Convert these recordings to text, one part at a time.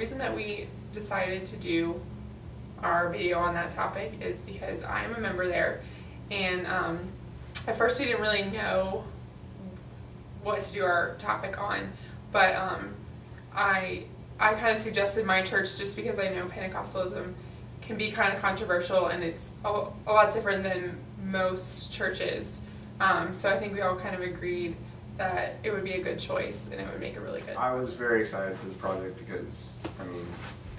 reason that we decided to do our video on that topic is because I'm a member there, and at first we didn't really know what to do our topic on, but I kind of suggested my church just because I know Pentecostalism can be kind of controversial and it's a lot different than most churches. So I think we all kind of agreed that it would be a good choice and it would make a really good. I was very excited for this project because, I mean,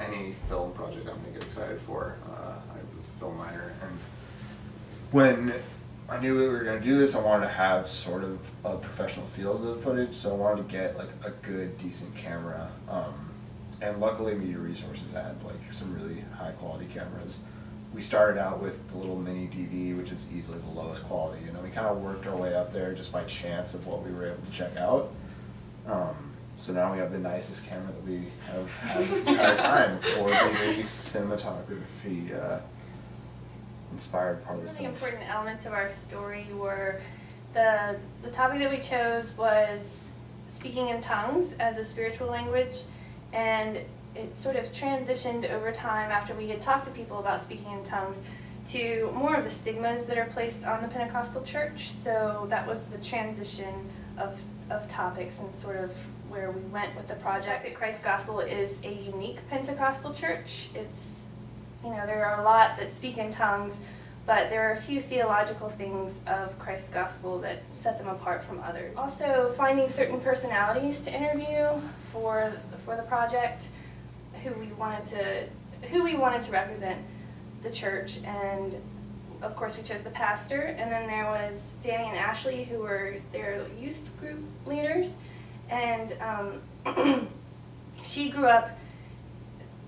any film project I'm going to get excited for. I was a film minor, and when I knew we were going to do this, I wanted to have sort of a professional feel to the footage, so I wanted to get like a good, decent camera. And luckily Media Resources had like some really high quality cameras. We started out with the little mini DV, which is easily the lowest quality, and then we kind of worked our way up there just by chance of what we were able to check out. So now we have the nicest camera that we have had this entire time for the cinematography inspired part of the film. One of the important elements of our story were the topic that we chose was speaking in tongues as a spiritual language, and it sort of transitioned over time after we had talked to people about speaking in tongues to more of the stigmas that are placed on the Pentecostal church. So that was the transition of topics and sort of where we went with the project. Christ Gospel is a unique Pentecostal church. It's, you know, there are a lot that speak in tongues, but there are a few theological things of Christ's Gospel that set them apart from others. Also, finding certain personalities to interview for the project, who we wanted to represent the church, and of course we chose the pastor, and then there was Danny and Ashley, who were their youth group leaders, and she grew up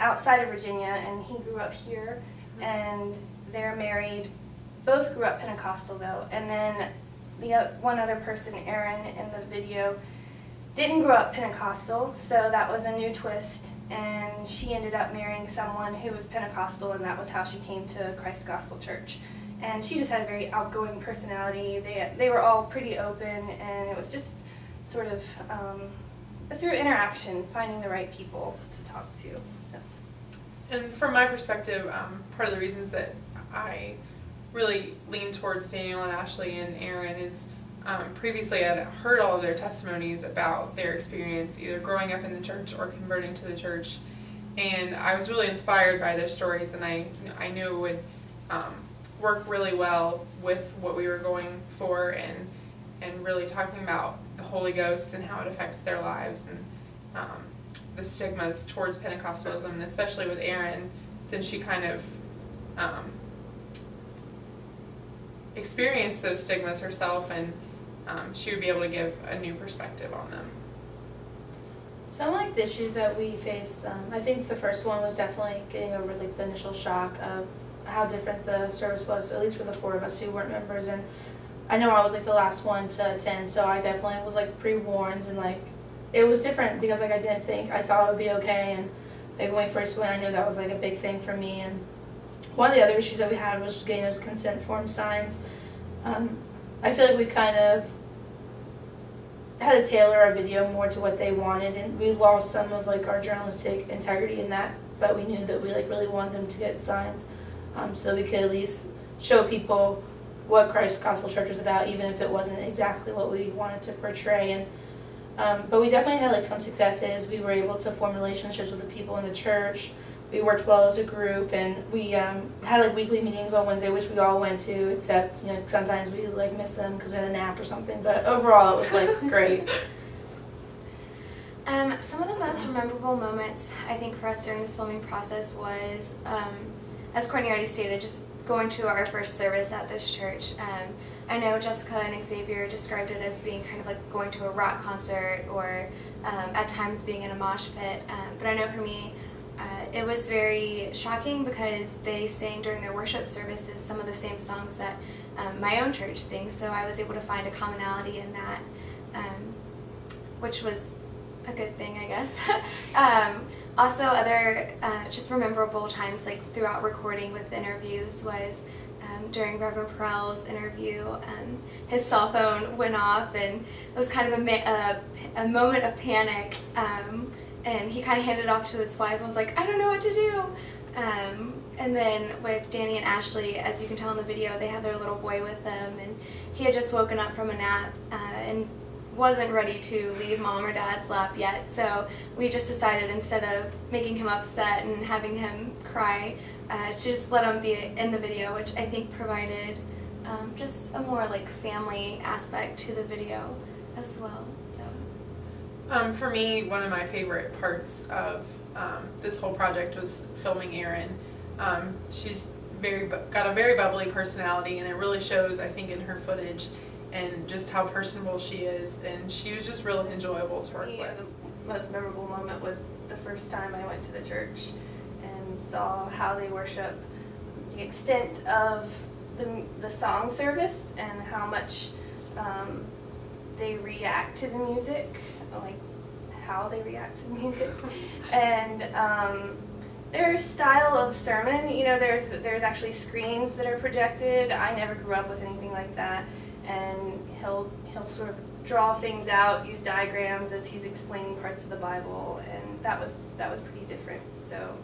outside of Virginia and he grew up here, and they're married. Both grew up Pentecostal though, and then the one other person, Erin, in the video didn't grow up Pentecostal, so that was a new twist, and she ended up marrying someone who was Pentecostal, and that was how she came to Christ Gospel Church. And she just had a very outgoing personality. They were all pretty open, and it was just sort of through interaction, finding the right people to talk to. So. And from my perspective, part of the reasons that I really lean towards Daniel and Ashley and Erin is previously I had heard all of their testimonies about their experience either growing up in the church or converting to the church, and I was really inspired by their stories, and I knew it would work really well with what we were going for, and really talking about the Holy Ghost and how it affects their lives, and the stigmas towards Pentecostalism, and especially with Erin, since she kind of experienced those stigmas herself, and she would be able to give a new perspective on them. Some like the issues that we faced, I think the first one was definitely getting over like the initial shock of how different the service was, at least for the four of us who weren't members. And I know I was like the last one to attend, so I definitely was like pre-warned, and like it was different because like I thought it would be okay, and like when we first went, I knew that was like a big thing for me. And one of the other issues that we had was getting those consent form signs. I feel like we kind of had to tailor our video more to what they wanted, and we lost some of like our journalistic integrity in that, but we knew that we like really wanted them to get signs, so that we could at least show people what Christ Gospel Church was about, even if it wasn't exactly what we wanted to portray. And but we definitely had like some successes. We were able to form relationships with the people in the church. We worked well as a group, and we had like weekly meetings on Wednesday, which we all went to, except sometimes we like missed them because we had a nap or something. But overall, it was like great. Some of the most memorable moments I think for us during this filming process was, as Courtney already stated, just going to our first service at this church. I know Jessica and Xavier described it as being kind of like going to a rock concert, or at times being in a mosh pit. But I know for me, it was very shocking because they sang during their worship services some of the same songs that my own church sings, so I was able to find a commonality in that, which was a good thing, I guess. Also, other just memorable times like throughout recording with interviews was during Reverend Perrell's interview, his cell phone went off, and it was kind of a moment of panic. and he kind of handed it off to his wife and was like, I don't know what to do. And then with Danny and Ashley, as you can tell in the video, they had their little boy with them, and he had just woken up from a nap and wasn't ready to leave mom or dad's lap yet. So we just decided, instead of making him upset and having him cry, to just let him be in the video, which I think provided just a more like family aspect to the video as well. So For me, one of my favorite parts of this whole project was filming Erin. She's got a very bubbly personality, and it really shows, I think, in her footage, and just how personable she is, and she was just really enjoyable to work with. The most memorable moment was the first time I went to the church and saw how they worship, the extent of the song service, and how much they react to the music, like how they react to the music, and their style of sermon. You know, there's actually screens that are projected. I never grew up with anything like that, and he'll sort of draw things out, use diagrams as he's explaining parts of the Bible, and that was pretty different. So,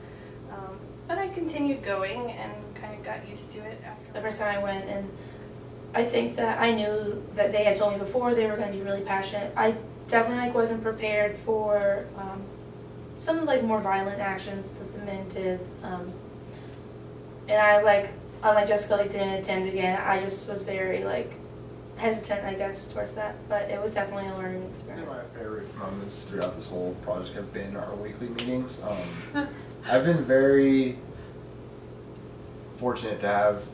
but I continued going and kind of got used to it after. The first time I went, and I think that I knew that they had told me before they were going to be really passionate. I definitely wasn't prepared for some more violent actions that the men did, and unlike Jessica, didn't attend again. I just was very hesitant, I guess, towards that, but it was definitely a learning experience. One of my favorite moments throughout this whole project have been our weekly meetings. I've been very fortunate to have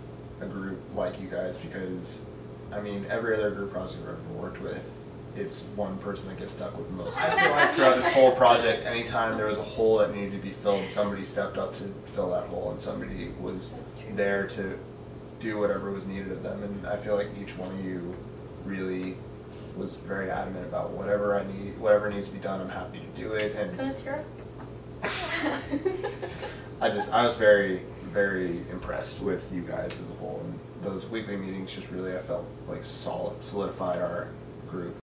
a group like you guys, because I mean, every other group project I've ever worked with, it's one person that gets stuck with most. I feel like throughout this whole project, anytime there was a hole that needed to be filled, somebody stepped up to fill that hole, and somebody was there to do whatever was needed of them. And I feel like each one of you really was very adamant about whatever needs to be done, I'm happy to do it. And Can I tear up? I was very, very impressed with you guys as a whole, and those weekly meetings just really, I felt solidified our group.